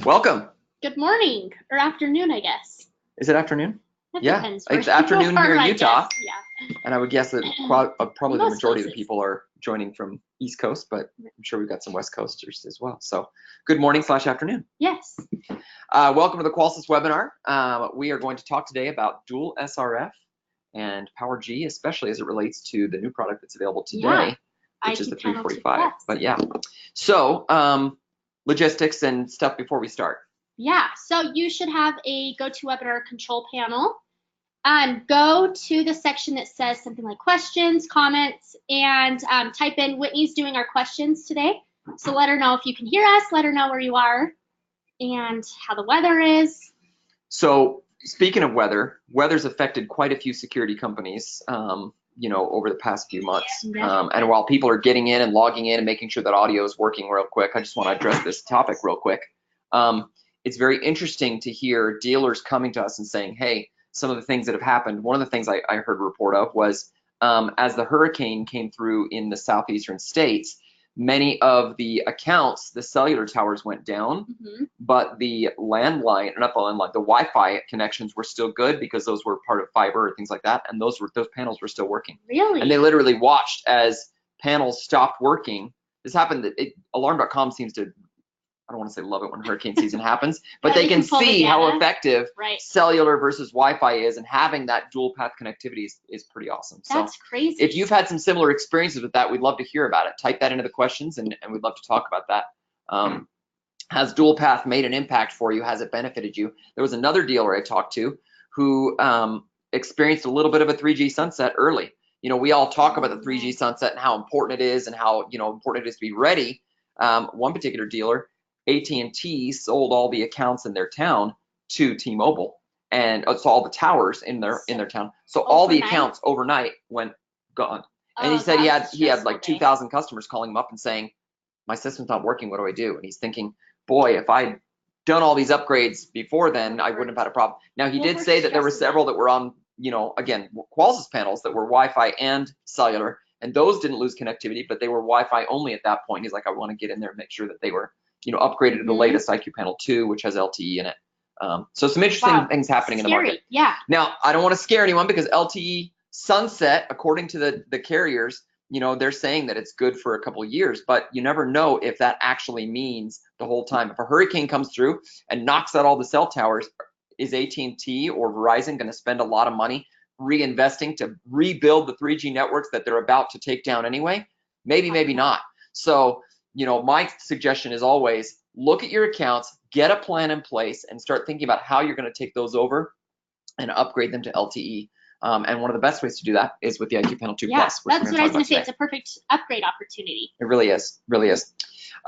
Welcome. Good morning, or afternoon, I guess. Is it afternoon? That Yeah, depends it's where afternoon you here are, in I Utah. guess. Yeah. And I would guess that probably the Most majority of the places. people are joining from East Coast, but I'm sure we've got some West Coasters as well. So good morning/afternoon. Yes. Welcome to the Qualsys webinar. We are going to talk today about dual SRF and PowerG, especially as it relates to the new product that's available today, which is the 345. But yeah, so logistics and stuff before we start. Yeah, so you should have a GoToWebinar control panel. Go to the section that says something like questions, comments, and type in Whitney's doing our questions today. So let her know if you can hear us, let her know where you are and how the weather is. So speaking of weather's affected quite a few security companies, over the past few months. And while people are getting in and logging in and making sure that audio is working real quick, I just want to address this topic real quick. It's very interesting to hear dealers coming to us and saying, hey, some of the things that have happened. One of the things I heard a report of was as the hurricane came through in the southeastern states, many of the accounts, the cellular towers went down, but the landline, not the landline, the Wi-Fi connections were still good because those were part of fiber or things like that, and those panels were still working. Really? And they literally watched as panels stopped working. This happened. Alarm.com seems to, I don't want to say love it when hurricane season happens, but they can see how effective cellular versus Wi-Fi is, and having that dual path connectivity is pretty awesome. That's crazy. If you've had some similar experiences with that, we'd love to hear about it. Type that into the questions, and we'd love to talk about that. Has dual path made an impact for you? Has it benefited you? There was another dealer I talked to who experienced a little bit of a 3G sunset early. We all talk about the 3G sunset and how important it is, and how important it is to be ready. One particular dealer, AT&T, sold all the accounts in their town to T-Mobile, and it's all the towers in their town. So all the accounts overnight went gone. And he said he had like 2,000 customers calling him up and saying, my system's not working, what do I do? And he's thinking, boy, if I'd done all these upgrades before then, I wouldn't have had a problem. Now, he did say that there were several that were on, again, Qualsys panels that were Wi-Fi and cellular, and those didn't lose connectivity, but they were Wi-Fi only at that point. He's like, I want to get in there and make sure that they were upgraded to the latest IQ Panel 2, which has LTE in it. So some interesting things happening in the market. Yeah. Now, I don't want to scare anyone because LTE sunset, according to the carriers, they're saying that it's good for a couple of years, but you never know if that actually means the whole time. If a hurricane comes through and knocks out all the cell towers, is AT&T or Verizon going to spend a lot of money reinvesting to rebuild the 3G networks that they're about to take down anyway? Maybe, maybe not. So, my suggestion is always look at your accounts, get a plan in place, and start thinking about how you're going to take those over and upgrade them to LTE. And one of the best ways to do that is with the IQ Panel 2 Plus. That's what I was going to say. It's a perfect upgrade opportunity. It really is. Really is.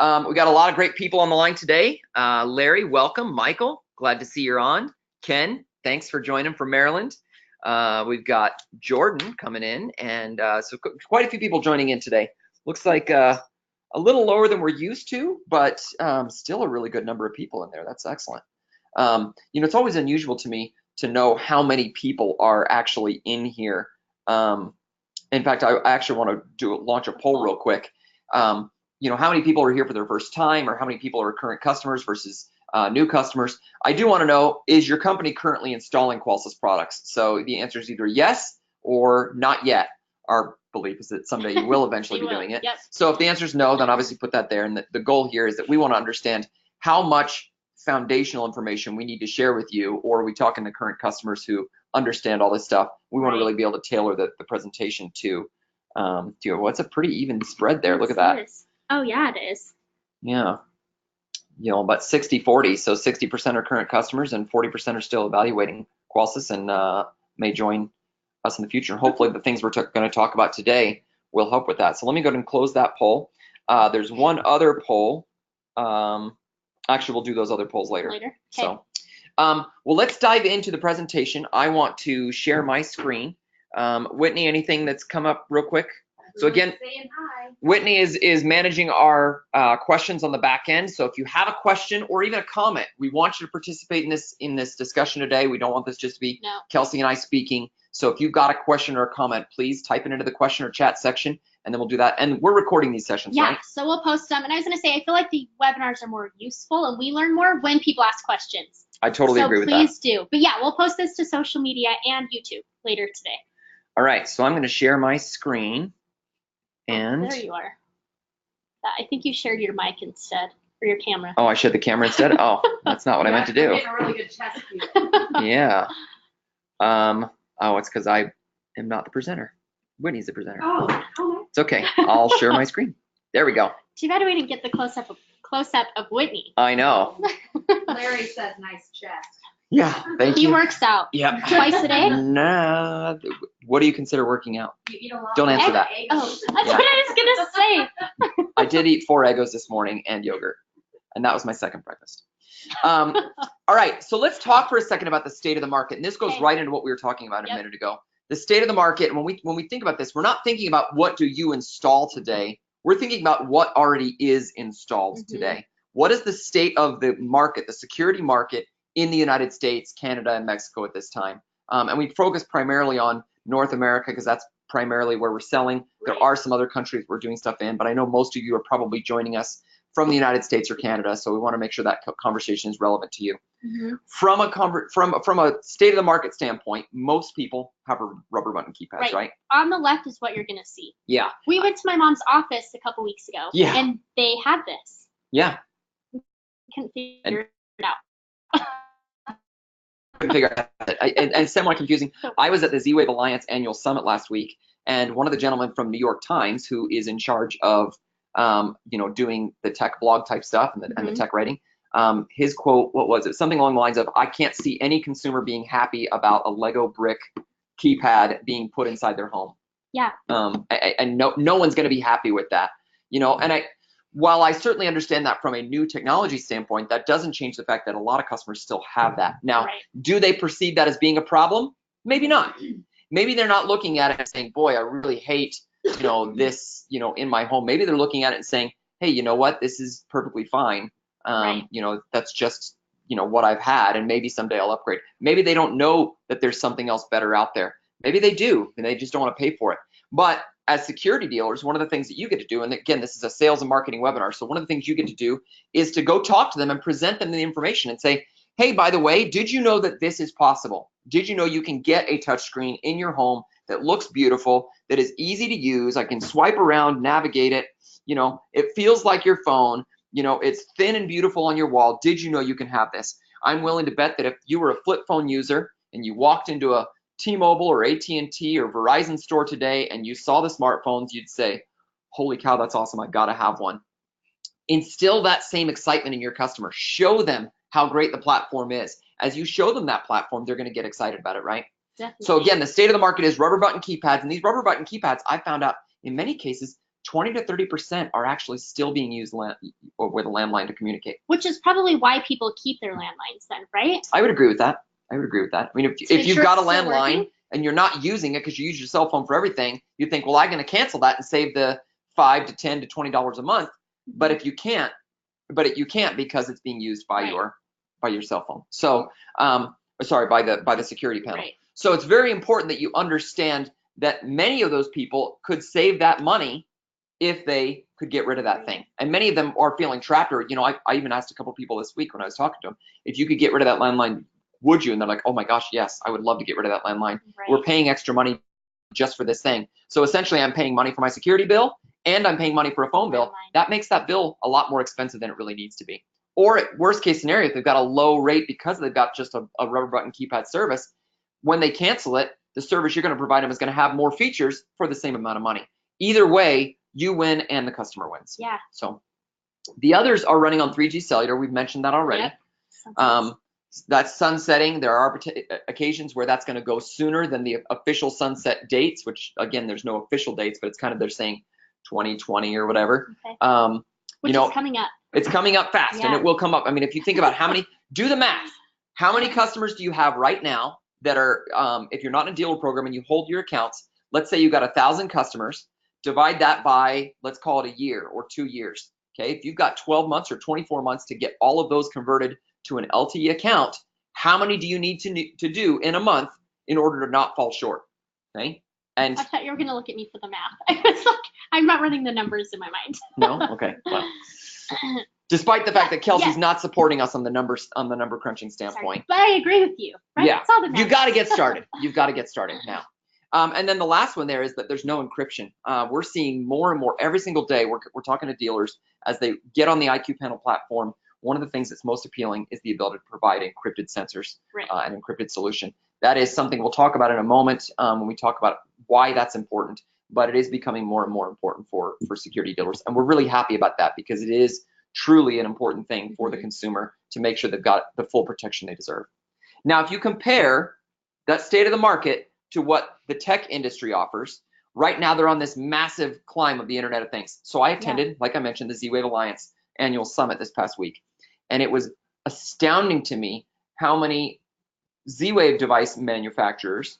We got a lot of great people on the line today. Larry, welcome. Michael, glad to see you're on. Ken, thanks for joining from Maryland. We've got Jordan coming in, and so quite a few people joining in today. Looks like a little lower than we're used to, but still a really good number of people in there. That's excellent. It's always unusual to me to know how many people are actually in here. In fact, I actually want to launch a poll real quick. How many people are here for their first time, or how many people are current customers versus new customers? I do want to know, is your company currently installing Qualsys products? So the answer is either yes or not yet. Our belief is that someday you will eventually be doing it. Yep. So if the answer is no, then obviously put that there. And the goal here is that we want to understand how much foundational information we need to share with you, or are we talking to current customers who understand all this stuff? We want to really be able to tailor the presentation to what's a pretty even spread there. Look at that. Oh yeah, it is. Yeah. About 60-40. So 60% are current customers and 40% are still evaluating Qualsys and may join us in the future. Hopefully the things we're going to talk about today will help with that. So let me go ahead and close that poll. There's one other poll. Actually, we'll do those other polls later. Okay. So, well, let's dive into the presentation. I want to share my screen. Whitney, anything that's come up real quick? So again, Whitney is managing our questions on the back end. So if you have a question or even a comment, we want you to participate in this discussion today. We don't want this just to be Kelsey and I speaking. So if you've got a question or a comment, please type it into the question or chat section, and then we'll do that. And we're recording these sessions, yeah, right? so we'll post them. And I was going to say, I feel like the webinars are more useful and we learn more when people ask questions. I totally agree with that. So please do. But yeah, we'll post this to social media and YouTube later today. All right, so I'm going to share my screen. And there you are. I think you shared your mic instead, or your camera. Oh, I shared the camera instead? Oh, that's not what I meant to do. Getting a really good test. Yeah. Oh, it's because I am not the presenter. Whitney's the presenter. Oh, It's okay. I'll share my screen. There we go. Too bad we didn't get the close-up of Whitney. I know. Larry says nice chest. Yeah, thank you. He works out. Yep. Twice a day? Nah. What do you consider working out? You eat a lot Don't of answer that. eggs. Oh, that's what I was going to say. I did eat 4 Eggos this morning and yogurt, and that was my second breakfast. All right, so let's talk for a second about the state of the market, and this goes right into what we were talking about a minute ago. The state of the market, and when we think about this, we're not thinking about what do you install today. We're thinking about what already is installed today. What is the state of the market, the security market in the United States, Canada, and Mexico at this time? And we focus primarily on North America because that's primarily where we're selling. There are some other countries we're doing stuff in, but I know most of you are probably joining us from the United States or Canada, so we want to make sure that conversation is relevant to you. From a state of the market standpoint, most people have a rubber button keypads, right? On the left is what you're going to see. Yeah. We went to my mom's office a couple weeks ago, and they had this. Yeah. Couldn't figure it out. Couldn't figure it out. And somewhat confusing. I was at the Z-Wave Alliance annual summit last week, and one of the gentlemen from New York Times, who is in charge of doing the tech blog type stuff and the tech writing, his quote, what was it? Something along the lines of, "I can't see any consumer being happy about a Lego brick keypad being put inside their home." Yeah. And no one's going to be happy with that, And while I certainly understand that from a new technology standpoint, that doesn't change the fact that a lot of customers still have that. Now, do they perceive that as being a problem? Maybe not. Maybe they're not looking at it and saying, "Boy, I really hate this in my home." Maybe they're looking at it and saying, "Hey, you know what? This is perfectly fine. That's just what I've had, and maybe someday I'll upgrade." Maybe they don't know that there's something else better out there. Maybe they do, and they just don't want to pay for it. But as security dealers, one of the things that you get to do, and again, this is a sales and marketing webinar, so one of the things you get to do is to go talk to them and present them the information and say, "Hey, by the way, did you know that this is possible? Did you know you can get a touchscreen in your home that looks beautiful, that is easy to use? I can swipe around, navigate it. It feels like your phone. It's thin and beautiful on your wall. Did you know you can have this?" I'm willing to bet that if you were a flip phone user and you walked into a T-Mobile or AT&T or Verizon store today and you saw the smartphones, you'd say, "Holy cow, that's awesome. I gotta have one." Instill that same excitement in your customer. Show them how great the platform is. As you show them that platform, they're going to get excited about it, right? Definitely. So again, the state of the market is rubber button keypads, and these rubber button keypads, I found out in many cases, 20 to 30% are actually still being used with a landline to communicate. Which is probably why people keep their landlines then, right? I would agree with that. I mean, if you've got a landline and you're not using it because you use your cell phone for everything, you think, well, I'm going to cancel that and save the $5 to $10 to $20 a month. But you can't because it's being used by your cell phone. So, by the security panel. Right. So it's very important that you understand that many of those people could save that money if they could get rid of that thing. And many of them are feeling trapped, or I even asked a couple people this week when I was talking to them, if you could get rid of that landline, would you? And they're like, "Oh my gosh, yes, I would love to get rid of that landline. Right. We're paying extra money just for this thing." So essentially, I'm paying money for my security bill and I'm paying money for a phone bill. That makes that bill a lot more expensive than it really needs to be. Or worst case scenario, if they've got a low rate because they've got just a rubber button keypad service, when they cancel it, the service you're going to provide them is going to have more features for the same amount of money. Either way, you win and the customer wins. Yeah. So the others are running on 3G cellular. We've mentioned that already. Yep. That's sunsetting. There are occasions where that's going to go sooner than the official sunset dates, which again, there's no official dates, but it's kind of, they're saying 2020 or whatever. Okay. Which is coming up. It's coming up fast, and it will come up. I mean, if you think about do the math. How many customers do you have right now that are, if you're not in a dealer program and you hold your accounts, let's say you've got 1,000 customers, divide that by, let's call it a year or 2 years. Okay, if you've got 12 months or 24 months to get all of those converted to an LTE account, how many do you need to do in a month in order to not fall short. Okay. And I thought you were going to look at me for the math. I was like, I'm not running the numbers in my mind. no, okay. Well, despite the fact that Kelsey's not supporting us on the number crunching standpoint. Sorry, but I agree with you. Right? Yeah, That's all that matters. you got to get started. You've got to get started now. And then the last one there is that there's no encryption. We're seeing more and more every single day. We're talking to dealers as they get on the IQ panel platform. One of the things that's most appealing is the ability to provide encrypted sensors, an encrypted solution. That is something we'll talk about in a moment when we talk about why that's important, but it is becoming more and more important for security dealers. And we're really happy about that because it is truly an important thing for the consumer to make sure they've got the full protection they deserve. Now, if you compare that state of the market to what the tech industry offers, right now they're on this massive climb of the Internet of Things. So I attended, like I mentioned, the Z-Wave Alliance annual summit this past week, and it was astounding to me how many Z-Wave device manufacturers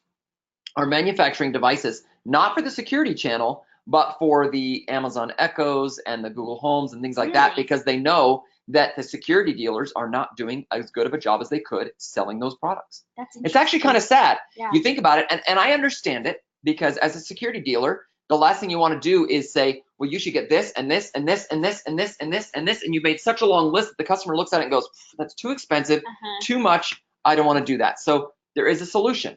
are manufacturing devices not for the security channel, but for the Amazon Echoes and the Google Homes and things like that, because they know that the security dealers are not doing as good of a job as they could selling those products. It's actually kind of sad. You think about it, and I understand it, because as a security dealer, the last thing you want to do is say, well, you should get this and this and this and this and this and this and this, and you've made such a long list that the customer looks at it and goes, that's too expensive, too much, I don't want to do that. So there is a solution.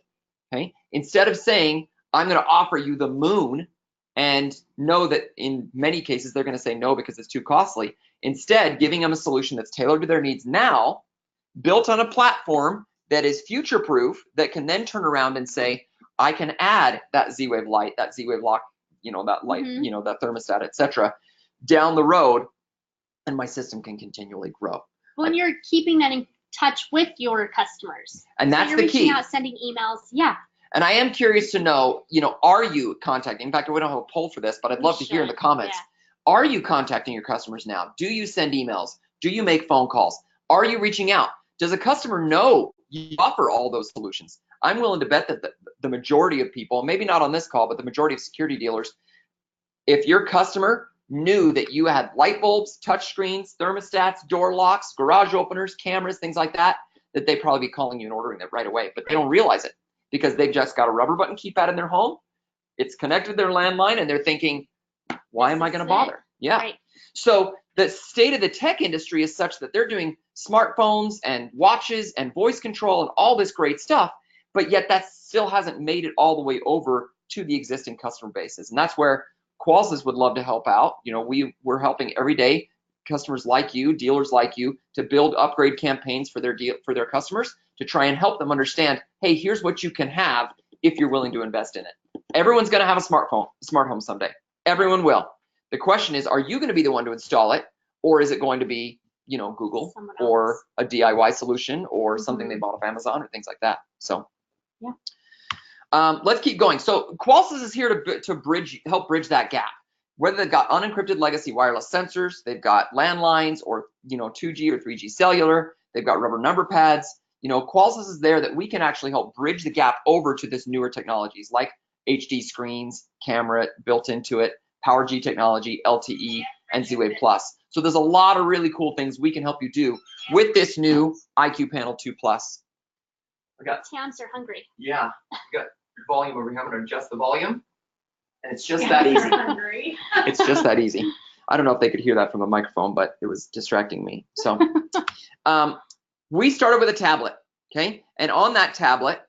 Okay, instead of saying, I'm going to offer you the moon, and know that in many cases they're going to say no because it's too costly. Instead, giving them a solution that's tailored to their needs now, built on a platform that is future-proof, that can then turn around and say, I can add that Z-Wave light, that Z-Wave lock, that light, that thermostat, etc., down the road, and my system can continually grow. Well, and you're keeping that in touch with your customers. And that's so the you're key. reaching out, sending emails. Yeah. And I am curious to know, are you contacting? In fact, we don't have a poll for this, but I'd love to hear in the comments. Yeah. Are you contacting your customers now? Do you send emails? Do you make phone calls? Are you reaching out? Does a customer know you offer all those solutions? I'm willing to bet that the majority of people, maybe not on this call, but the majority of security dealers, if your customer knew that you had light bulbs, touch screens, thermostats, door locks, garage openers, cameras, things like that, that they'd probably be calling you and ordering it right away, but they don't realize it because they've just got a rubber button keypad in their home. It's connected to their landline, and they're thinking, why am I going to bother? Yeah. Right. So the state of the tech industry is such that they're doing smartphones and watches and voice control and all this great stuff, but yet that still hasn't made it all the way over to the existing customer bases. And that's where Qualys would love to help out. We're helping every day customers like you, dealers like you, to build upgrade campaigns for their customers to try and help them understand, hey, here's what you can have if you're willing to invest in it. Everyone's going to have a smart home someday. Everyone will. The question is, are you going to be the one to install it, or is it going to be, Google or a DIY solution or something they bought off Amazon or things like that? So, yeah. Let's keep going. So Qualys is here to help bridge that gap. Whether they've got unencrypted legacy wireless sensors, they've got landlines or 2G or 3G cellular, they've got rubber number pads. Qualys is there that we can actually help bridge the gap over to this newer technologies like HD screens, camera built into it, PowerG technology, LTE, and Z-Wave Plus. So there's a lot of really cool things we can help you do with this new IQ Panel 2 Plus. Tams are hungry. Yeah, we got volume over here. I'm going to adjust the volume, and it's just that easy. It's just that easy. I don't know if they could hear that from the microphone, but it was distracting me. So we started with a tablet, okay? And on that tablet,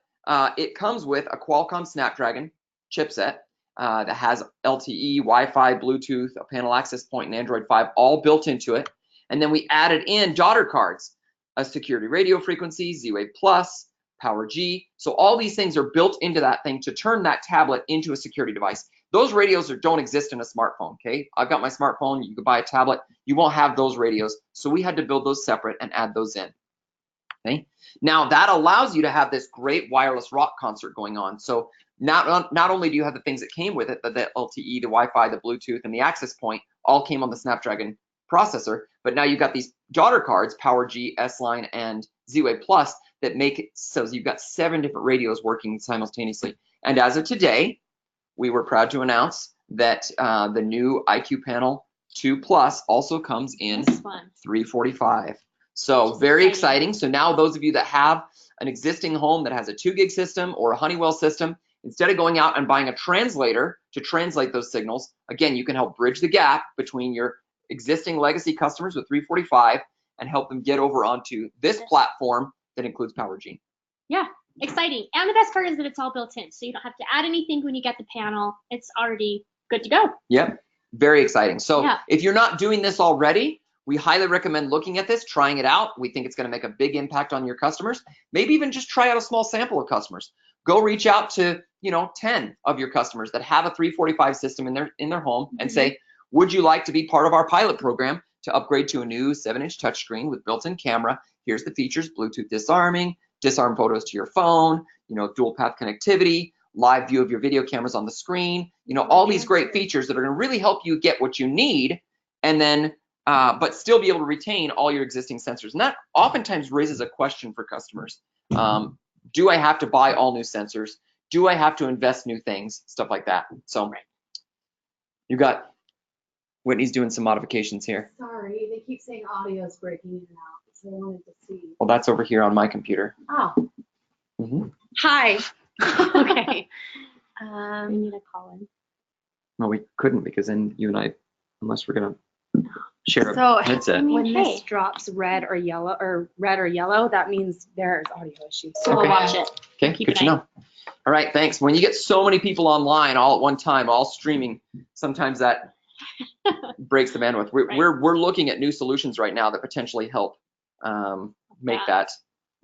it comes with a Qualcomm Snapdragon chipset that has LTE, Wi-Fi, Bluetooth, a panel access point, and Android 5 all built into it. And then we added in daughter cards, a security radio frequency, Z-Wave Plus, PowerG. So all these things are built into that thing to turn that tablet into a security device. Those radios don't exist in a smartphone, okay? I've got my smartphone, you could buy a tablet, you won't have those radios. So we had to build those separate and add those in, okay? Now that allows you to have this great wireless rock concert going on. So not only do you have the things that came with it, the LTE, the Wi-Fi, the Bluetooth, and the access point all came on the Snapdragon processor, but now you've got these daughter cards, PowerG, S-Line, and Z-Wave Plus, that make it so you've got 7 different radios working simultaneously. And as of today, we were proud to announce that the new IQ Panel 2 Plus also comes in 345. So Which is very exciting. exciting. So now those of you that have an existing home that has a 2 gig system or a Honeywell system, instead of going out and buying a translator to translate those signals, again, you can help bridge the gap between your existing legacy customers with 345 and help them get over onto this platform that includes PowerG. Yeah, exciting. And the best part is that it's all built in, so you don't have to add anything when you get the panel. It's already good to go. Yep, very exciting. So Yeah. if you're not doing this already, we highly recommend looking at this, trying it out. We think it's going to make a big impact on your customers. Maybe even just try out a small sample of customers. Go reach out to 10 of your customers that have a 345 system in their home and say, would you like to be part of our pilot program to upgrade to a new 7-inch touchscreen with built-in camera? Here's the features: Bluetooth disarming, disarm photos to your phone, dual path connectivity, live view of your video cameras on the screen, all these great features that are going to really help you get what you need, and then but still be able to retain all your existing sensors. And that oftentimes raises a question for customers. Do I have to buy all new sensors? Do I have to invest new things? Stuff like that. So you got Whitney's doing some modifications here. Sorry, they keep saying audio's breaking in and out, so I wanted to see. Well, that's over here on my computer. Oh. Hi. Okay. We need a call in. No, we couldn't, because then you and I, unless we're gonna share So, a headset. when Hey. this drops red or yellow, that means there's audio issues. So we'll Okay. watch it. Okay, Keep good an to eye. know. All right, thanks. When you get so many people online all at one time, all streaming, sometimes that breaks the bandwidth. We're looking at new solutions right now that potentially help make that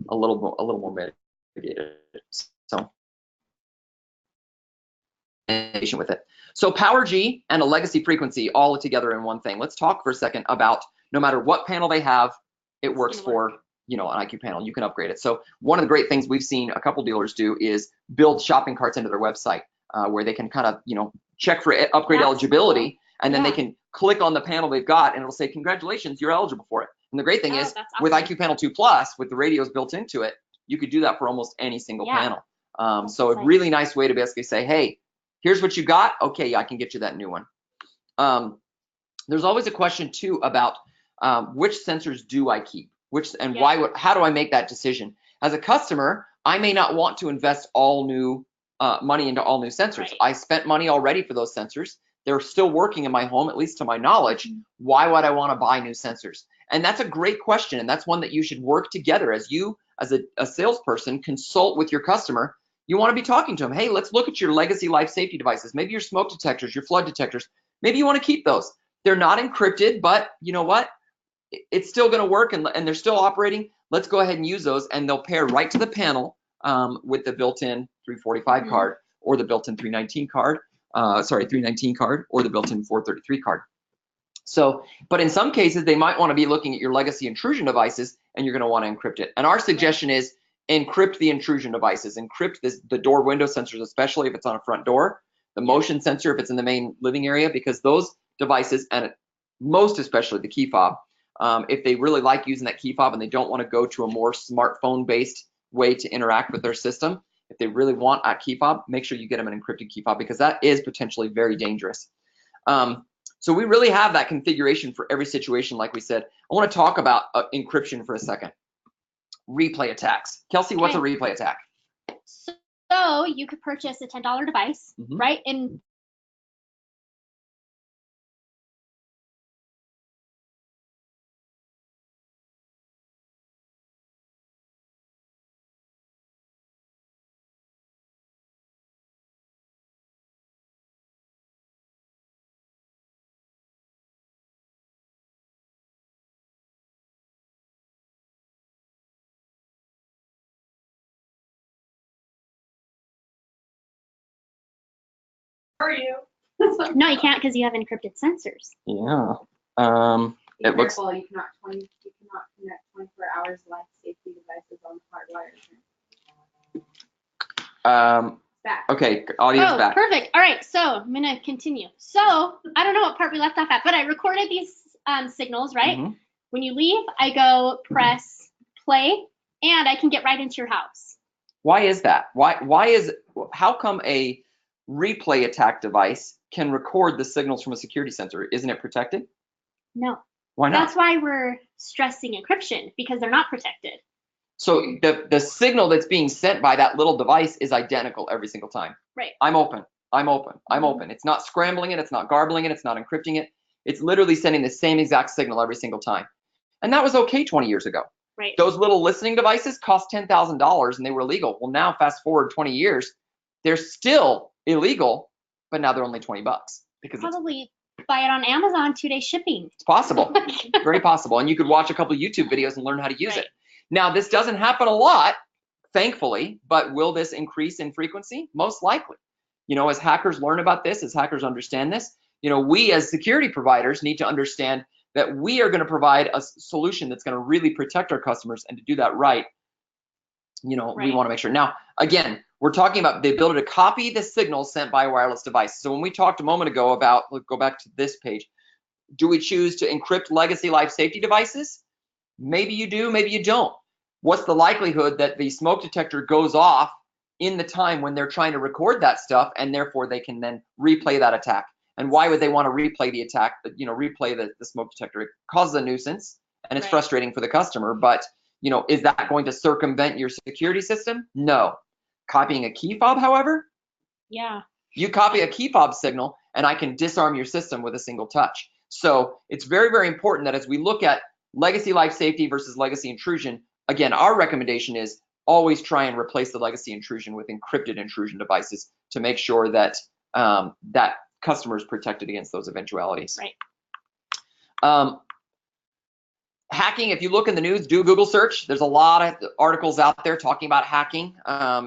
a little more mitigated. So patient with it. So PowerG and a legacy frequency all together in one thing. Let's talk for a second about, no matter what panel they have, it works for an IQ panel. You can upgrade it. So one of the great things we've seen a couple dealers do is build shopping carts into their website where they can kind of check for upgrade eligibility, and then they can click on the panel they've got and it'll say, congratulations, you're eligible for it. And the great thing is, with IQ Panel 2 Plus, with the radios built into it, you could do that for almost any single panel. So a really nice way to basically say, hey, here's what you got. Okay, I can get you that new one. There's always a question too about which sensors do I keep? How do I make that decision? As a customer, I may not want to invest all new money into all new sensors. Right. I spent money already for those sensors. They're still working in my home, at least to my knowledge. Why would I want to buy new sensors? And that's a great question, and that's one that you should work together as you, as a salesperson, consult with your customer. You want to be talking to them. Hey, let's look at your legacy life safety devices. Maybe your smoke detectors, your flood detectors. Maybe you want to keep those. They're not encrypted, but you know what? It's still going to work, and they're still operating. Let's go ahead and use those, and they'll pair right to the panel with the built-in 345 card or the built-in 319 card. 319 card or the built-in 433 card. So, but in some cases, they might want to be looking at your legacy intrusion devices, and you're going to want to encrypt it. And our suggestion is encrypt the intrusion devices. Encrypt the door window sensors, especially if it's on a front door, the motion sensor if it's in the main living area, because those devices, and most especially the key fob, if they really like using that key fob and they don't want to go to a more smartphone-based way to interact with their system, if they really want a key fob, make sure you get them an encrypted key fob, because that is potentially very dangerous. So we really have that configuration for every situation, like we said. I want to talk about encryption for a second. Replay attacks. Kelsey, what's a replay attack? So you could purchase a $10 device, right? And How are you? no, you can't because you have encrypted sensors. Yeah. Be It looks. careful, you cannot connect 24 hours life safety devices on Hardwire. Back. Okay, audio's back. Perfect. All right, so I'm gonna continue. So I don't know what part we left off at, but I recorded these signals, right? When you leave, I go press play, and I can get right into your house. Why is that? How come a replay attack device can record the signals from a security sensor? Isn't it protected? No. Why not? That's why we're stressing encryption, because they're not protected. So the signal that's being sent by that little device is identical every single time. Right. I'm open. I'm open. I'm open. It's not scrambling it. It's not garbling it. It's not encrypting it. It's literally sending the same exact signal every single time. And that was okay 20 years ago. Right. Those little listening devices cost $10,000 and they were illegal. Well, now fast forward 20 years, they're still illegal, but now they're only $20 because Probably buy it on Amazon, 2-day shipping. it's possible. Very possible. And you could watch a couple of YouTube videos and learn how to use it. Now, this doesn't happen a lot, thankfully, but will this increase in frequency? Most likely. You know, as hackers learn about this, as hackers understand this, you know, we as security providers need to understand that we are going to provide a solution that's going to really protect our customers, and to do that right, you know, we want to make sure. Now, again, we're talking about the ability to copy the signal sent by a wireless device. So when we talked a moment ago about, let's go back to this page, do we choose to encrypt legacy life safety devices? Maybe you do, maybe you don't. What's the likelihood that the smoke detector goes off in the time when they're trying to record that stuff, and therefore they can then replay that attack? And why would they want to replay the attack, you know, replay the smoke detector? It causes a nuisance and it's frustrating for the customer, but you know, is that going to circumvent your security system? No. Copying a key fob, however, Yeah. you copy a key fob signal and I can disarm your system with a single touch. So it's very, very important that as we look at legacy life safety versus legacy intrusion, again, our recommendation is always try and replace the legacy intrusion with encrypted intrusion devices to make sure that that customer is protected against those eventualities. Right. Hacking, if you look in the news, do a Google search. There's a lot of articles out there talking about hacking.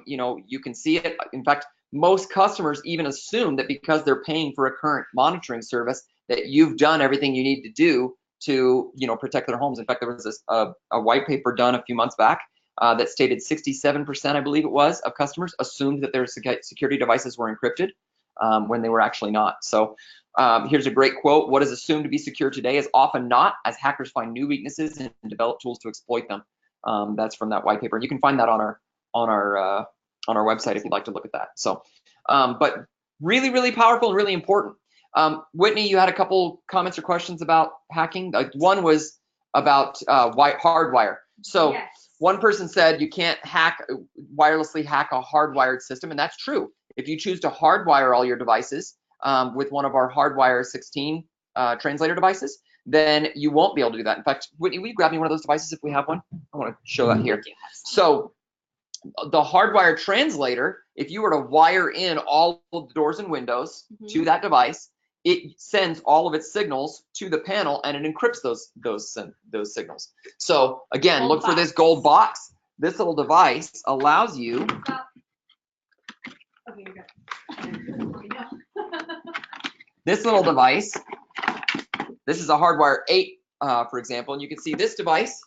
You know, you can see it. In fact, most customers even assume that because they're paying for a current monitoring service that you've done everything you need to do to, you know, protect their homes. In fact, there was this a white paper done a few months back that stated 67%, I believe it was, of customers assumed that their security devices were encrypted when they were actually not. So here's a great quote: "What is assumed to be secure today is often not, as hackers find new weaknesses and develop tools to exploit them." That's from that white paper. And you can find that on our website if you'd like to look at that. So, but really, really powerful and really important. Whitney, you had a couple comments or questions about hacking. One was about Hardwire. So Yes. one person said you can't wirelessly hack a hardwired system, and that's true. If you choose to hardwire all your devices with one of our Hardwire 16 translator devices, then you won't be able to do that. In fact, Whitney, will you grab me one of those devices if we have one? I want to show that here. So the Hardwire Translator, if you were to wire in all of the doors and windows to that device, it sends all of its signals to the panel and it encrypts those signals. So again, look for this gold box. This little device allows you. Okay, you're good. This little device, this is a Hardwire 8, for example, and you can see this device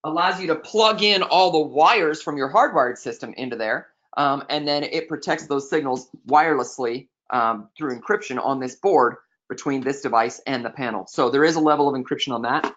allows you to plug in all the wires from your hardwired system into there, and then it protects those signals wirelessly through encryption on this board between this device and the panel. So there is a level of encryption on that.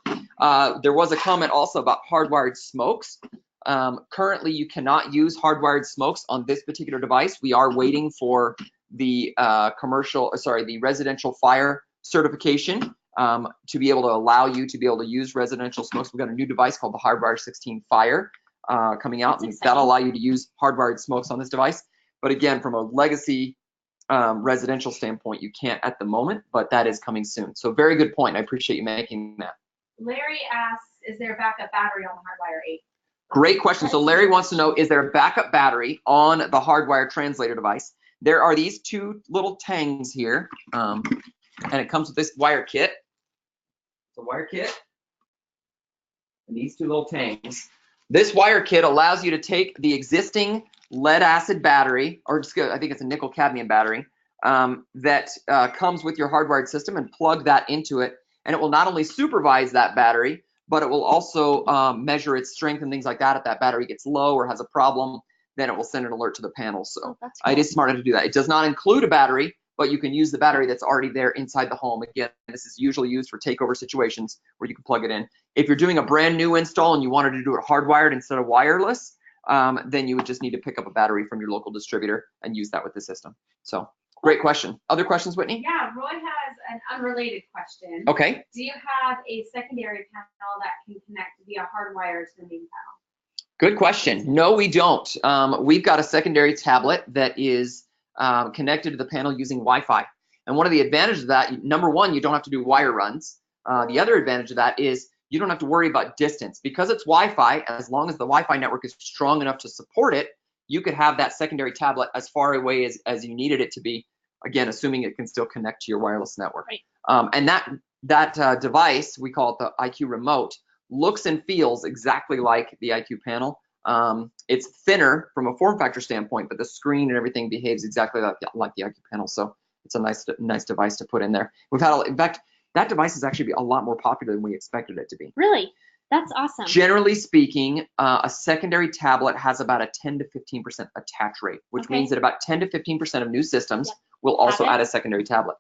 There was a comment also about hardwired smokes. Currently, you cannot use hardwired smokes on this particular device. We are waiting for the the residential fire certification to be able to allow you to be able to use residential smokes. We've got a new device called the Hardwire 16 Fire coming out, and that'll allow you to use hardwired smokes on this device. But again, from a legacy residential standpoint, you can't at the moment, but that is coming soon. So very good point. I appreciate you making that. Larry asks, is there a backup battery on the Hardwire 8? Great question. So Larry wants to know, is there a backup battery on the Hardwire Translator device? There are these two little tangs here, and it comes with this wire kit. It's a wire kit, and these two little tangs. This wire kit allows you to take the existing lead acid battery, or just I think it's a nickel cadmium battery, that comes with your hardwired system, and plug that into it, and it will not only supervise that battery, but it will also measure its strength and things like that. If that battery gets low or has a problem, then it will send an alert to the panel. So it is smart to do that. It does not include a battery, but you can use the battery that's already there inside the home. Again, this is usually used for takeover situations where you can plug it in. If you're doing a brand new install and you wanted to do it hardwired instead of wireless, then you would just need to pick up a battery from your local distributor and use that with the system. So Great question. Other questions, Whitney? Yeah, Roy has an unrelated question. Okay. Do you have a secondary panel that can connect via hardwire to the main panel? Good question. No, we don't. We've got a secondary tablet that is connected to the panel using Wi-Fi. And one of the advantages of that, number one, you don't have to do wire runs. The other advantage of that is you don't have to worry about distance. Because it's Wi-Fi, as long as the Wi-Fi network is strong enough to support it, you could have that secondary tablet as far away as you needed it to be, again, assuming it can still connect to your wireless network. Right. And that device, we call it the IQ remote, looks and feels exactly like the IQ panel. It's thinner from a form factor standpoint, but the screen and everything behaves exactly like the IQ panel. So it's a nice device to put in there. In fact, that device is actually a lot more popular than we expected it to be. Really? That's awesome. Generally speaking, a secondary tablet has about a 10 to 15% attach rate, which means that about 10 to 15% of new systems will also add a secondary tablet.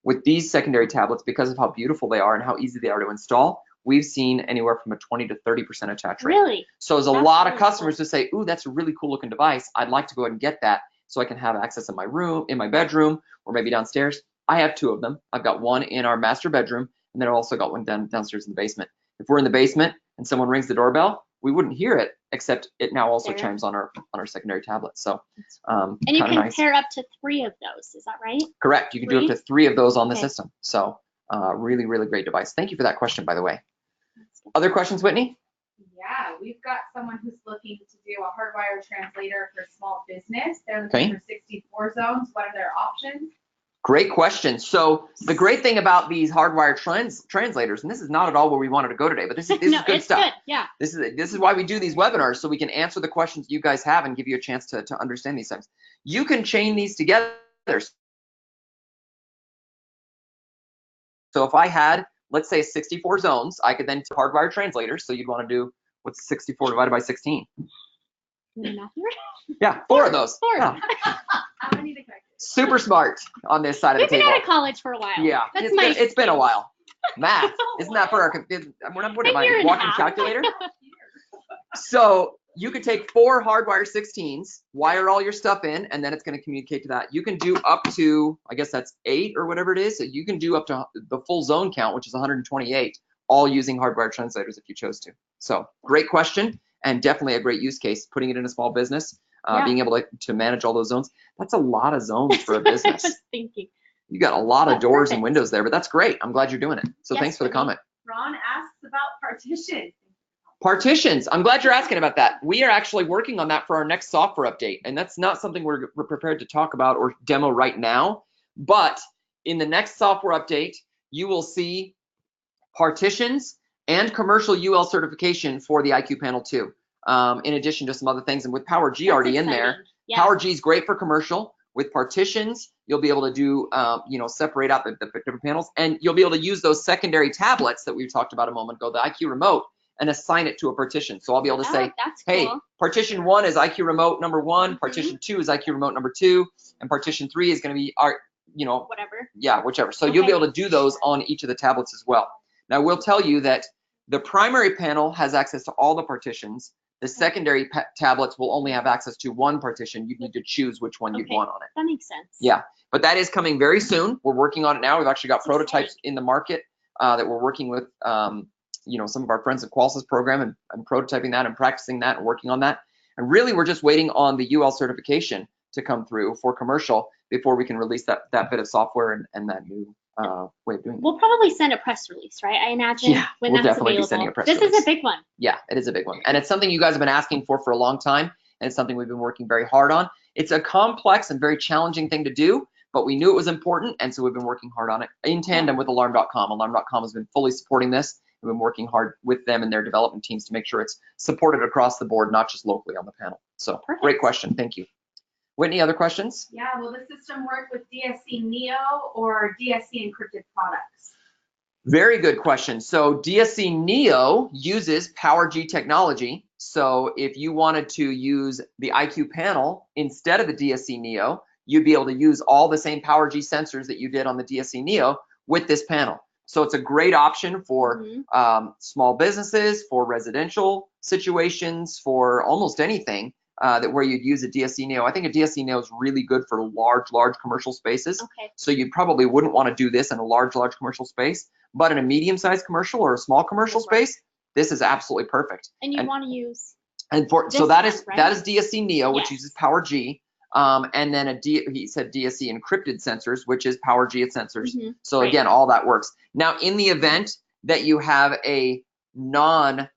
With these secondary tablets, because of how beautiful they are and how easy they are to install, we've seen anywhere from a 20 to 30% attach rate. Really? So there's a lot of customers who say, ooh, that's a really cool looking device. I'd like to go ahead and get that so I can have access in my room, in my bedroom, or maybe downstairs. I have two of them. I've got one in our master bedroom, and then I've also got one downstairs in the basement. If we're in the basement and someone rings the doorbell, we wouldn't hear it, except it now also chimes on our secondary tablet. So and you can pair up to 3 of those, is that right? Correct. You can do up to 3 of those on the system. So really, really great device. Thank you for that question, by the way. Other questions, Whitney? Yeah, we've got someone who's looking to do a Hardwire Translator for small business. They're looking for 64 zones. What are their options? Great question. So the great thing about these Hardwire translators, and this is not at all where we wanted to go today, but this is good stuff. Good. Yeah. This is why we do these webinars, so we can answer the questions you guys have and give you a chance to understand these things. You can chain these together. So if I had, let's say, 64 zones, I could then Hardwire translators. So you'd want to do, what's 64 divided by 16? Yeah, 4 of those. 4. Yeah. How many to connect? Super smart on this side of the table. We've been out of college for a while. Yeah, it's been a while. Math, isn't that for our, we're not putting my walking calculator. So you could take 4 Hardwire 16s, wire all your stuff in, and then it's going to communicate to that. You can do up to, I guess that's 8 or whatever it is. So you can do up to the full zone count, which is 128, all using Hardwire translators if you chose to. So great question, and definitely a great use case, putting it in a small business. Being able to manage all those zones. That's a lot of zones for a business. I was thinking. You got a lot of doors and windows there, but that's great. I'm glad you're doing it. So thanks for the comment. Ron asks about partitions. Partitions. I'm glad you're asking about that. We are actually working on that for our next software update, and that's not something we're prepared to talk about or demo right now. But in the next software update, you will see partitions and commercial UL certification for the IQ Panel 2. In addition to some other things, and with PowerG already in there, PowerG is great for commercial. With partitions, you'll be able to do, separate out the different panels, and you'll be able to use those secondary tablets that we talked about a moment ago, the IQ remote, and assign it to a partition. So I'll be able to say, hey, partition 1 is IQ remote number 1, partition 2 is IQ remote number 2, and partition 3 is going to be our, whatever. Yeah, whichever. So you'll be able to do those on each of the tablets as well. Now, we'll tell you that the primary panel has access to all the partitions. The secondary tablets will only have access to one partition. You'd need to choose which one you'd want on it. That makes sense. Yeah, but that is coming very soon. We're working on it now. We've actually got prototypes in the market that we're working with, some of our friends at Qualys's program and prototyping that and practicing that and working on that. And really, we're just waiting on the UL certification to come through for commercial before we can release that bit of software and that new way of doing it. We'll probably send a press release, right? I imagine when we'll that's definitely available. Be sending a press this release. is a big one. Yeah, it is a big one. And it's something you guys have been asking for a long time, and it's something we've been working very hard on. It's a complex and very challenging thing to do, but we knew it was important, and so we've been working hard on it in tandem with Alarm.com. Alarm.com has been fully supporting this. We've been working hard with them and their development teams to make sure it's supported across the board, not just locally on the panel. So Great question. Thank you. Whitney, other questions? Yeah, will the system work with DSC Neo or DSC encrypted products? Very good question. So DSC Neo uses PowerG technology. So if you wanted to use the IQ panel instead of the DSC Neo, you'd be able to use all the same PowerG sensors that you did on the DSC Neo with this panel. So it's a great option for small businesses, for residential situations, for almost anything. that where you'd use a DSC Neo. I think a DSC Neo is really good for large commercial spaces. Okay. So you probably wouldn't want to do this in a large commercial space, but in a medium-sized commercial or a small commercial space, this is absolutely perfect. And you want to use. And for so that is DSC Neo, which uses PowerG. And then he said DSC Encrypted Sensors, which is PowerG Sensors. So again, all that works. Now, in the event that you have a non-DSC,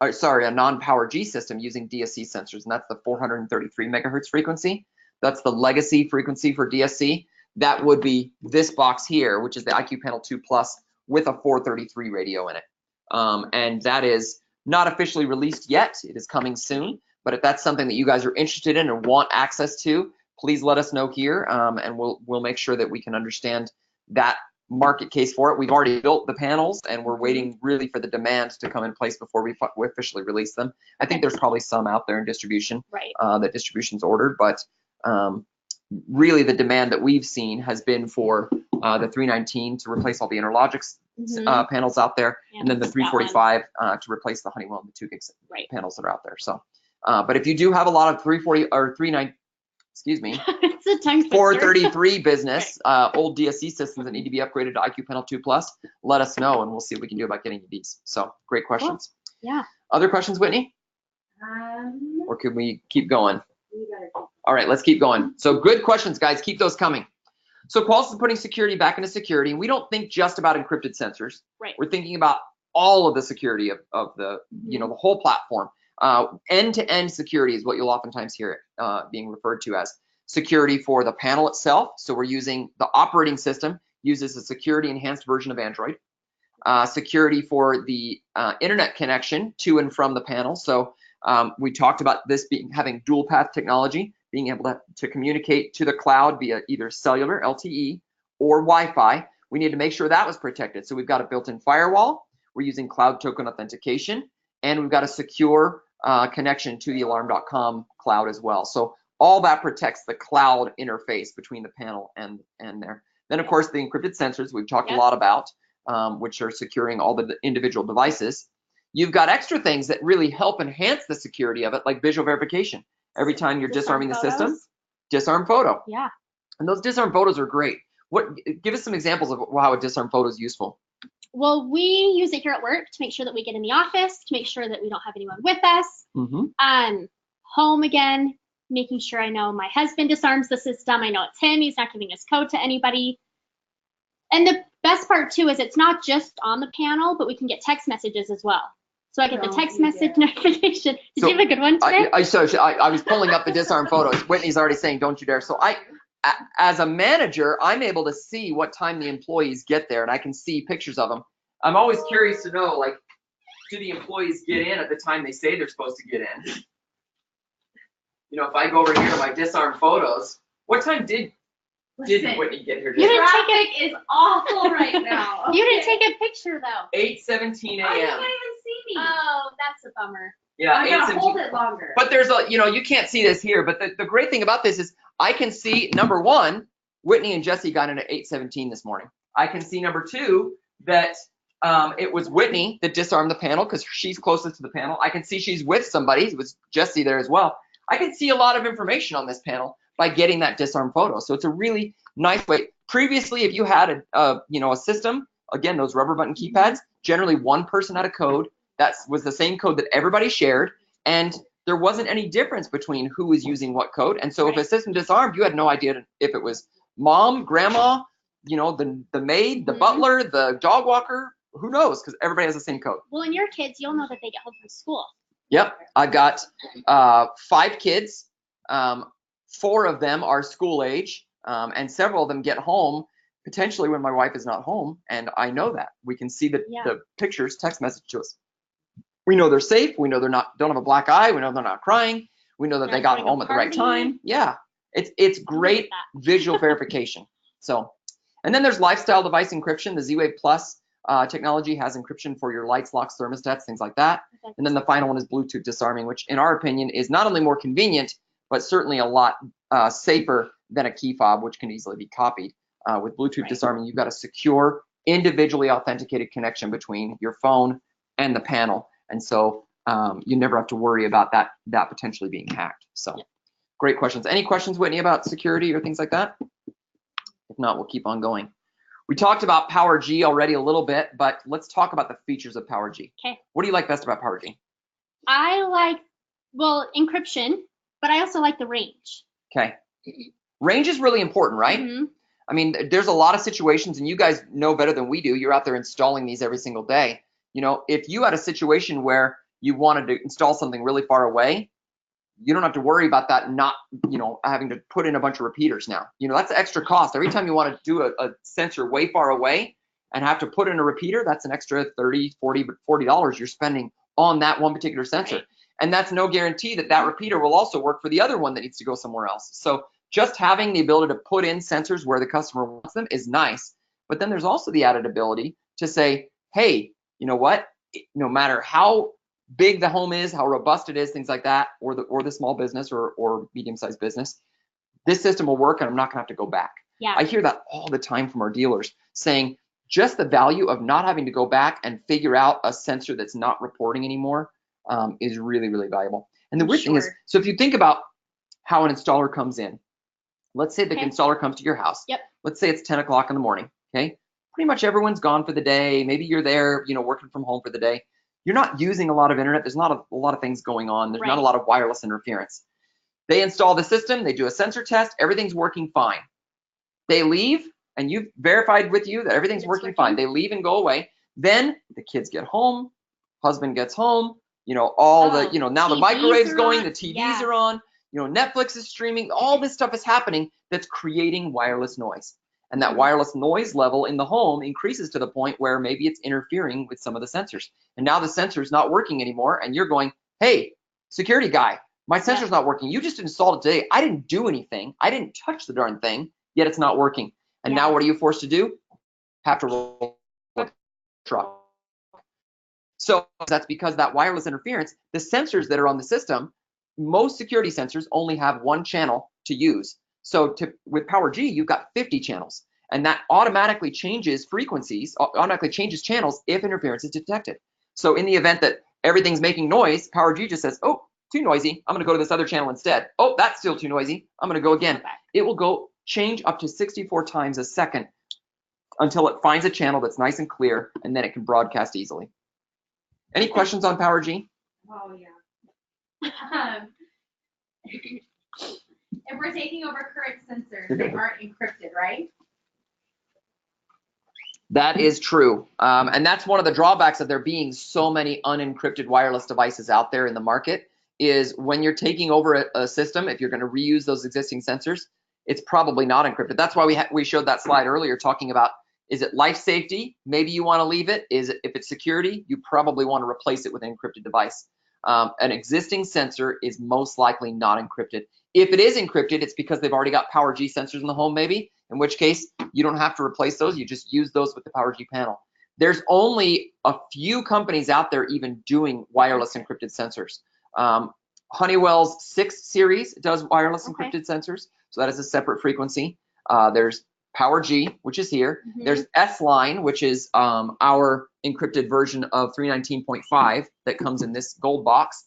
or sorry, a non-PowerG system using DSC sensors, and that's the 433 megahertz frequency. That's the legacy frequency for DSC. That would be this box here, which is the IQ Panel 2 Plus with a 433 radio in it. And that is not officially released yet. It is coming soon. But if that's something that you guys are interested in or want access to, please let us know here, and we'll make sure that we can understand that market case for it. We've already built the panels, and we're waiting really for the demand to come in place before we officially release them. I think there's probably some out there in distribution that distribution's ordered, but really the demand that we've seen has been for the 319 to replace all the Interlogix panels out there, and then the 345 to replace the Honeywell and the 2 gig panels that are out there. So. But if you do have a lot of 340 or 39, excuse me, it's a tongue 433 business, old DSC systems that need to be upgraded to IQ Panel 2 Plus, let us know and we'll see what we can do about getting you these. So great questions. Cool. Yeah. Other questions, Whitney? Or could we keep going? All right, let's keep going. So good questions, guys. Keep those coming. So Qualys is putting security back into security. We don't think just about encrypted sensors. We're thinking about all of the security of the, the whole platform. End-to-end security is what you'll oftentimes hear it being referred to as. Security for the panel itself. So we're using the operating system, uses a security enhanced version of Android. Security for the internet connection to and from the panel. So we talked about this having dual path technology, being able to communicate to the cloud via either cellular, LTE, or Wi-Fi. We need to make sure that was protected. So we've got a built-in firewall. We're using cloud token authentication, and we've got a secure connection to the alarm.com cloud as well. So all that protects the cloud interface between the panel and there. Then of course the encrypted sensors we've talked a lot about, which are securing all the individual devices. You've got extra things that really help enhance the security of it, like visual verification. Every time you're disarming the system, disarm photo. Yeah. And those disarm photos are great. Give us some examples of how a disarm photo is useful. Well, we use it here at work to make sure that we get in the office, to make sure that we don't have anyone with us. Home again, making sure I know my husband disarms the system. I know it's him. He's not giving his code to anybody. And the best part too is it's not just on the panel, but we can get text messages as well. So I get the text message notification. Did you have a good one today? I was pulling up the disarm photos. Whitney's already saying, don't you dare. So as a manager, I'm able to see what time the employees get there, and I can see pictures of them. I'm always curious to know, like, do the employees get in at the time they say they're supposed to get in? If I go over here to my disarm photos, what time did Whitney get here today? Traffic is awful right now. You didn't take a picture though. 8:17 a.m. Oh, you can't even see me. Oh, that's a bummer. Yeah, I gotta hold it longer. But there's you can't see this here, but the great thing about this is I can see, number one, Whitney and Jesse got in at 8:17 this morning. I can see, number two, that it was Whitney that disarmed the panel because she's closest to the panel. I can see she's with somebody. It was Jesse there as well. I can see a lot of information on this panel by getting that disarm photo. So it's a really nice way. Previously, if you had a system, again, those rubber button keypads, generally one person had a code. That was the same code that everybody shared, and there wasn't any difference between who was using what code. And so if a system disarmed, you had no idea if it was mom, grandma, the maid, the butler, the dog walker, who knows, because everybody has the same code. Well, in your kids, you'll know that they get home from school. Yep, I've got 5 kids. 4 of them are school age, and several of them get home potentially when my wife is not home, and I know that. We can see the pictures text message to us. We know they're safe. We know don't have a black eye. We know they're not crying. We know that they got home at the right time. Yeah, it's great visual verification. So, and then there's lifestyle device encryption. The Z-Wave Plus technology has encryption for your lights, locks, thermostats, things like that. And then the final one is Bluetooth disarming, which in our opinion is not only more convenient, but certainly a lot safer than a key fob, which can easily be copied. With Bluetooth disarming, you've got a secure, individually authenticated connection between your phone and the panel. And so you never have to worry about that potentially being hacked. So great questions. Any questions, Whitney, about security or things like that? If not, we'll keep on going. We talked about PowerG already a little bit, but let's talk about the features of PowerG. Okay. What do you like best about PowerG? I like, well, encryption, but I also like the range. Okay. Range is really important, right? Mm-hmm. I mean, there's a lot of situations, and you guys know better than we do. You're out there installing these every single day. You know, if you had a situation where you wanted to install something really far away, you don't have to worry about that not, you know, having to put in a bunch of repeaters now. You know, that's extra cost. Every time you want to do a sensor way far away and have to put in a repeater, that's an extra $30, $40 you're spending on that one particular sensor. Right. And that's no guarantee that that repeater will also work for the other one that needs to go somewhere else. So just having the ability to put in sensors where the customer wants them is nice. But then there's also the added ability to say, hey, you know what? No matter how big the home is, how robust it is, things like that, or the small business or medium-sized business, this system will work and I'm not gonna have to go back. Yeah. I hear that all the time from our dealers saying just the value of not having to go back and figure out a sensor that's not reporting anymore is really, really valuable. And the weird thing is, so if you think about how an installer comes in, let's say the installer comes to your house. Yep. Let's say it's 10 o'clock in the morning, okay? Pretty much everyone's gone for the day. Maybe you're there, you know, working from home for the day. You're not using a lot of internet. There's not a lot of things going on. There's not a lot of wireless interference. They install the system. They do a sensor test. Everything's working fine. They leave, and you've verified with you that everything's working fine. They leave and go away. Then the kids get home. Husband gets home. You know, all the, you know, now the microwave's going. The TVs are on. You know, Netflix is streaming. All this stuff is happening that's creating wireless noise. And that wireless noise level in the home increases to the point where maybe it's interfering with some of the sensors. And now the sensor's not working anymore, and you're going, hey, security guy, my sensor's not working. You just installed it today. I didn't do anything. I didn't touch the darn thing, yet it's not working. And now what are you forced to do? Have to roll the truck. So that's because that wireless interference, the sensors that are on the system, most security sensors only have one channel to use. So with PowerG, you've got 50 channels, and that automatically changes frequencies, automatically changes channels if interference is detected. So in the event that everything's making noise, PowerG just says, oh, too noisy, I'm gonna go to this other channel instead. Oh, that's still too noisy, I'm gonna go again. It will go change up to 64 times a second until it finds a channel that's nice and clear, and then it can broadcast easily. Any questions on PowerG? Oh, yeah. If we're taking over current sensors, they aren't encrypted, right? That is true. And that's one of the drawbacks of there being so many unencrypted wireless devices out there in the market is when you're taking over a system, if you're going to reuse those existing sensors, it's probably not encrypted. That's why we showed that slide earlier talking about, is it life safety? Maybe you want to leave it. If it's security, you probably want to replace it with an encrypted device. An existing sensor is most likely not encrypted. If it is encrypted, it's because they've already got PowerG sensors in the home maybe, in which case you don't have to replace those. You just use those with the PowerG panel. There's only a few companies out there even doing wireless encrypted sensors. Honeywell's 6 series does wireless encrypted sensors, so that is a separate frequency. There's PowerG, which is here. There's S-Line, which is our encrypted version of 319.5 that comes in this gold box.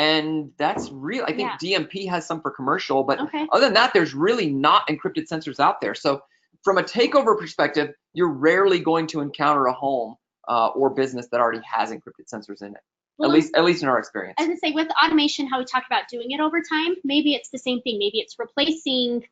And that's real. I think DMP has some for commercial, but other than that, there's really not encrypted sensors out there. So from a takeover perspective, you're rarely going to encounter a home or business that already has encrypted sensors in it. Well, at least in our experience. I was gonna say, with automation, how we talked about doing it over time, maybe it's the same thing. Maybe it's replacing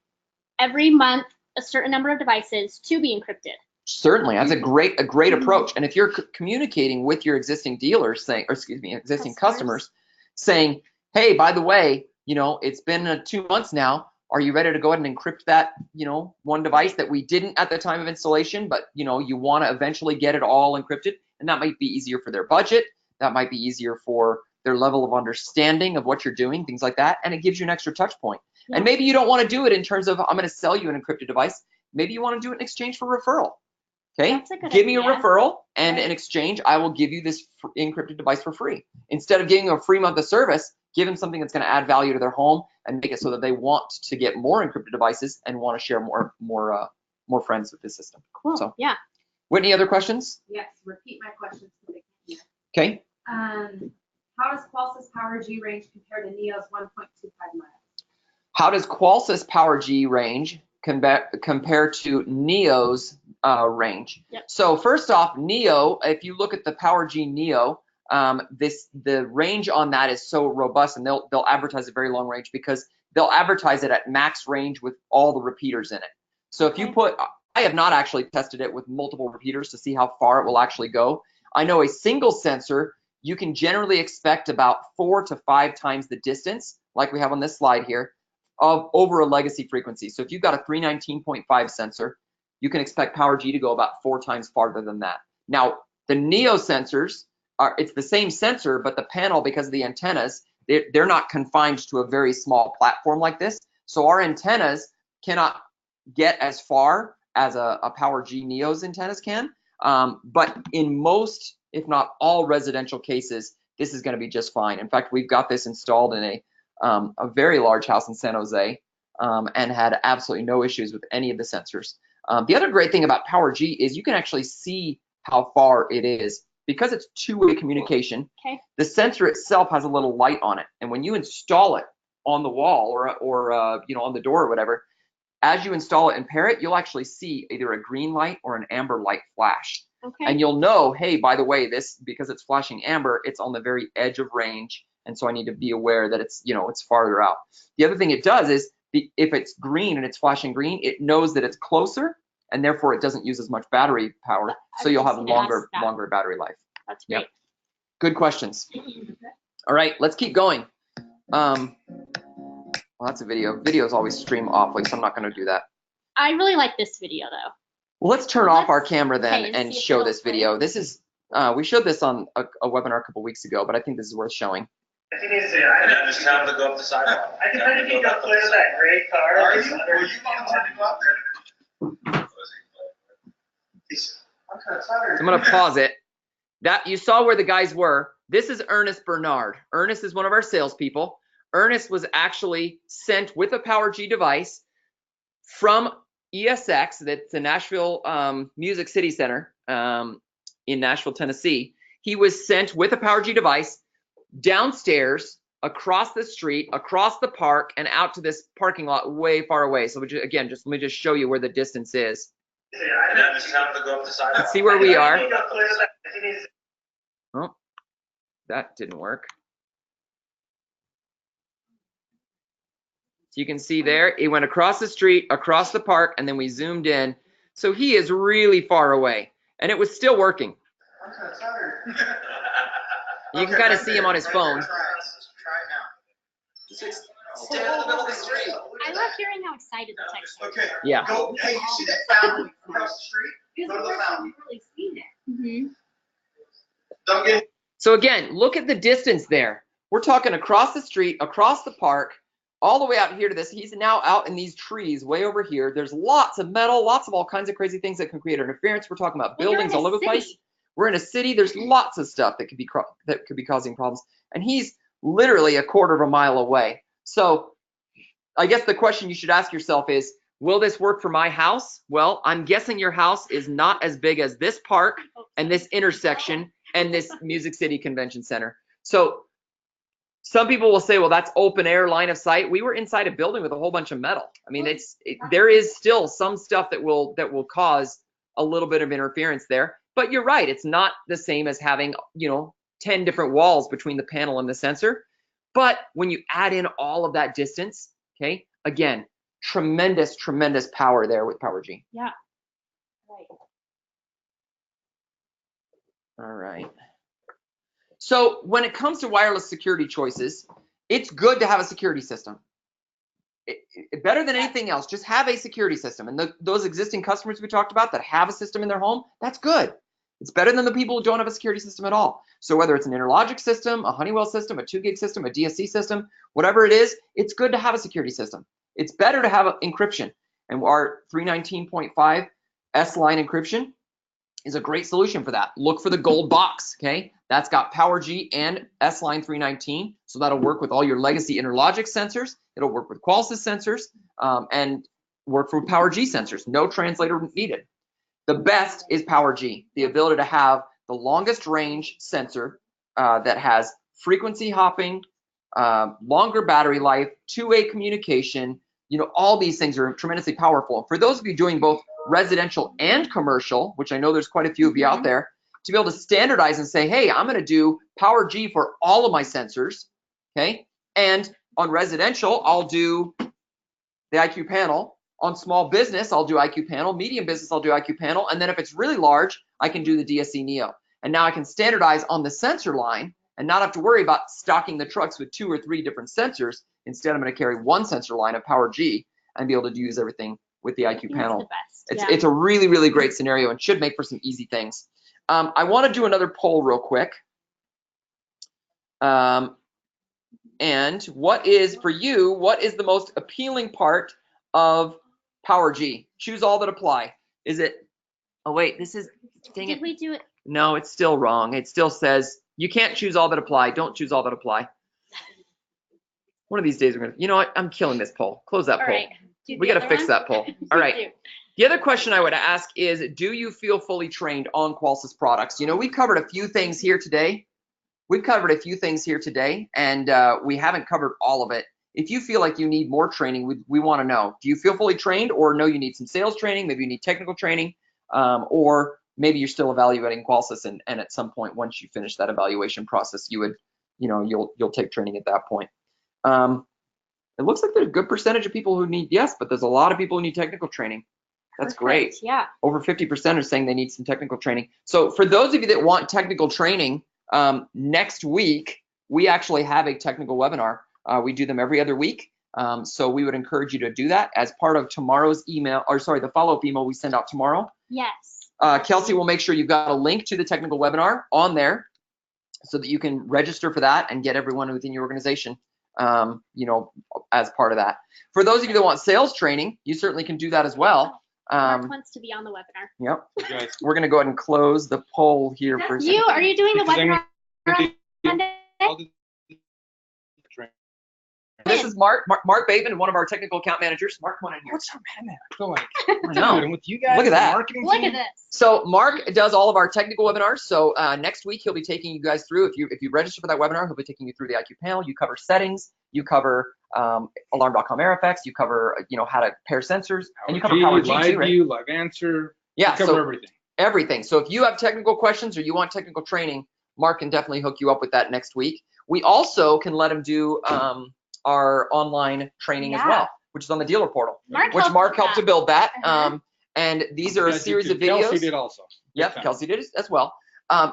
every month a certain number of devices to be encrypted. Certainly, that's a great approach. And if you're communicating with your existing dealers, saying, or excuse me, existing customers, saying, hey, by the way, you know, it's been 2 months now. Are you ready to go ahead and encrypt that, you know, one device that we didn't at the time of installation, but you know, you want to eventually get it all encrypted? And that might be easier for their budget. That might be easier for their level of understanding of what you're doing, things like that. And it gives you an extra touch point. And maybe you don't want to do it in terms of, I'm going to sell you an encrypted device. Maybe you want to do it in exchange for referral. Okay, give me a referral, and in exchange, I will give you this encrypted device for free. Instead of giving them a free month of service, give them something that's going to add value to their home and make it so that they want to get more encrypted devices and want to share more friends with this system. Cool. So, Whitney, other questions? Yes. Repeat my questions. Okay. How does Qualys' PowerG range compare to Neo's 1.25 miles? How does Qualys PowerG range compare to Neo's range? Yep. So first off, Neo, if you look at the PowerG Neo, the range on that is so robust, and they'll advertise a very long range because they'll advertise it at max range with all the repeaters in it. So if you put, I have not actually tested it with multiple repeaters to see how far it will actually go. I know a single sensor, you can generally expect about 4 to 5 times the distance, like we have on this slide here, of over a legacy frequency. So if you've got a 319.5 sensor, you can expect PowerG to go about 4 times farther than that. Now, the Neo sensors, it's the same sensor, but the panel, because of the antennas, they're not confined to a very small platform like this. So our antennas cannot get as far as a PowerG Neo's antennas can. But in most, if not all residential cases, this is going to be just fine. In fact, we've got this installed in a very large house in San Jose and had absolutely no issues with any of the sensors. The other great thing about PowerG is you can actually see how far it is. Because it's two-way communication, the sensor itself has a little light on it. And when you install it on the wall or on the door or whatever, as you install it and pair it, you'll actually see either a green light or an amber light flash. And you'll know, hey, by the way, this, because it's flashing amber, it's on the very edge of range. And so I need to be aware that it's, it's farther out. The other thing it does is if it's green and it's flashing green, it knows that it's closer, and therefore it doesn't use as much battery power, so you'll have longer battery life. That's great. Yep. Good questions. All right, let's keep going. Well, that's a video. Videos always stream awfully, so I'm not going to do that. I really like this video though. Well, let's turn off our camera then and show this video. This is we showed this on a webinar a couple weeks ago, but I think this is worth showing. I think it's just time to go up the sidewalk. I think you go clear that gray car. Are you volunteering to go up there? I'm going to pause it. That you saw where the guys were. This is Ernest Bernard. Ernest is one of our salespeople. Ernest was actually sent with a PowerG device from ESX, that's the Nashville Music City Center in Nashville, Tennessee. He was sent with a PowerG device downstairs, across the street, across the park, and out to this parking lot way far away. So again, let me just show you where the distance is. Just time to go up the sidewalk. See where we are. Oh, that didn't work. So you can see there, it went across the street, across the park, and then we zoomed in. So he is really far away, and it was still working. I'm kind of tired. You can kind of see him on his phone. Try it now. Just stand in the middle of the street. I love hearing how excited the text is. Okay. Yeah. Go, hey, you see that fountain across the street? Go to the fountain. Really seen it. Don't get. So again, look at the distance there. We're talking across the street, across the park, all the way out here to this. He's now out in these trees way over here. There's lots of metal, lots of all kinds of crazy things that can create interference. We're talking about buildings all over the place. We're in a city. There's lots of stuff that could be causing problems. And he's literally a quarter of a mile away. So I guess the question you should ask yourself is, will this work for my house? Well, I'm guessing your house is not as big as this park and this intersection and this Music City Convention Center. So some people will say, well, that's open air line of sight. We were inside a building with a whole bunch of metal. I mean, there is still some stuff that will cause a little bit of interference there. But you're right, it's not the same as having, 10 different walls between the panel and the sensor. But when you add in all of that distance, okay, again, tremendous power there with PowerG. Yeah. Right. All right. So when it comes to wireless security choices, it's good to have a security system. Better than anything else, just have a security system. And those existing customers we talked about that have a system in their home, that's good. It's better than the people who don't have a security system at all. So whether it's an Interlogic system, a Honeywell system, a 2-gig system, a DSC system, whatever it is, it's good to have a security system. It's better to have encryption. And our 319.5 S-line encryption is a great solution for that. Look for the gold box, okay? That's got PowerG and S-line 319, so that'll work with all your legacy Interlogic sensors. It'll work with Qualys sensors and work for PowerG sensors. No translator needed. The best is PowerG, the ability to have the longest range sensor that has frequency hopping, longer battery life, two-way communication. You know, all these things are tremendously powerful. For those of you doing both residential and commercial, which I know there's quite a few of you out there, to be able to standardize and say, hey, I'm going to do PowerG for all of my sensors, okay? And on residential, I'll do the IQ panel. On small business, I'll do IQ panel. Medium business, I'll do IQ panel. And then if it's really large, I can do the DSC Neo. And now I can standardize on the sensor line and not have to worry about stocking the trucks with 2 or 3 different sensors. Instead, I'm going to carry one sensor line of PowerG and be able to use everything with the IQ panel. The best. It's a really, really great scenario and should make for some easy things. I want to do another poll real quick. And what is, for you, what is the most appealing part of PowerG? Choose all that apply. Is it, oh wait, this is, dang it. Did we do it? No, it's still wrong. It still says you can't choose all that apply. Don't choose all that apply. One of these days we're gonna, you know what? I'm killing this poll. Close that All poll. right. We got to fix that poll. All right. The other question I would ask is, do you feel fully trained on Qualsys products? You know, we've covered a few things here today. And we haven't covered all of it. If you feel like you need more training, we want to know. Do you feel fully trained, or no, you need some sales training, maybe you need technical training, or maybe you're still evaluating Qualsys, and at some point, once you finish that evaluation process, you would, you know, you'll take training at that point. It looks like there's a good percentage of people who need yes, but there's a lot of people who need technical training. That's great. Yeah. Over 50% are saying they need some technical training. So for those of you that want technical training, next week, we actually have a technical webinar. We do them every other week. So we would encourage you to do that as part of tomorrow's email, or sorry, the follow-up email we send out tomorrow. Yes. Kelsey will make sure you've got a link to the technical webinar on there so that you can register for that and get everyone within your organization, you know, as part of that. For those of you that want sales training, you certainly can do that as well. Mark wants to be on the webinar. Yep. We're going to go ahead and close the poll here for a second. Are you doing the webinar on Monday? This is Mark Baven, one of our technical account managers. Mark, come on in here. What's up, man? I feel like I know. with you guys. Look at that. Marketing Look team. at this. So Mark does all of our technical webinars. So next week he'll be taking you guys through. If you register for that webinar, he'll be taking you through the IQ panel. You cover settings. You cover alarm.com error effects. You cover how to pair sensors, and you cover PowerG live too, right? view, live answer. Yeah. You cover So everything. everything. So if you have technical questions or you want technical training, Mark can definitely hook you up with that next week. We also can let him do our online training as well, which is on the dealer portal, which Mark helped to build that. And these are a series of videos. Kelsey did also. Yep, Kelsey did as well.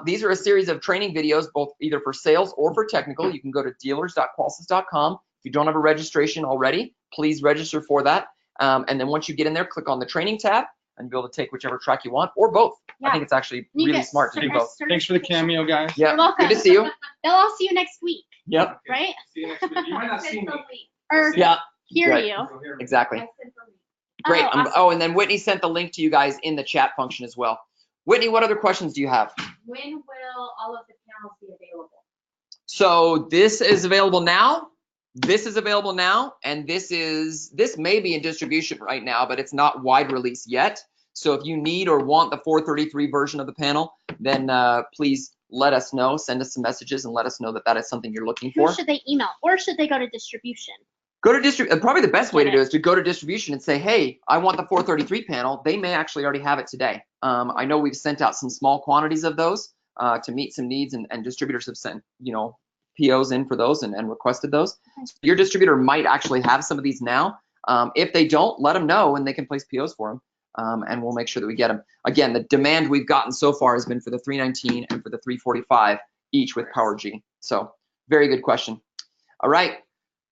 These are a series of training videos, both either for sales or for technical. You can go to dealers.qualsys.com. If you don't have a registration already, please register for that. And then once you get in there, click on the training tab and you'll be able to take whichever track you want, or both. I think it's actually really smart to do both. Thanks for the cameo, guys. Yeah, You're welcome. good to see you. They'll all see you next week. Yep. Right? See you next week. You might not see me. Or Yeah. hear Right. you. Exactly. Great. awesome. And then Whitney sent the link to you guys in the chat function as well. Whitney, what other questions do you have? When will all of the panels be available? So this is available now. This is available now, and this may be in distribution right now, but it's not wide release yet. So if you need or want the 433 version of the panel, then please let us know. Send us some messages and let us know that that is something you're looking for. Who should they email, or should they go to distribution? Go to distribution. Probably the best way to do it is to go to distribution and say, hey, I want the 433 panel. They may actually already have it today. I know we've sent out some small quantities of those to meet some needs, and distributors have sent, POs in for those and requested those. Okay. So your distributor might actually have some of these now. If they don't, let them know and they can place POs for them. And we'll make sure that we get them. Again, the demand we've gotten so far has been for the 319 and for the 345, each with PowerG. So very good question. All right,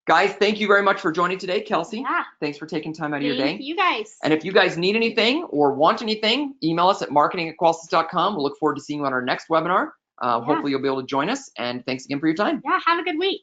guys, thank you very much for joining today. Kelsey, thanks for taking time out of your day. Thank you guys. And if you guys need anything or want anything, email us at marketing@qualsys.com. We'll look forward to seeing you on our next webinar. Hopefully you'll be able to join us. And thanks again for your time. Yeah, have a good week.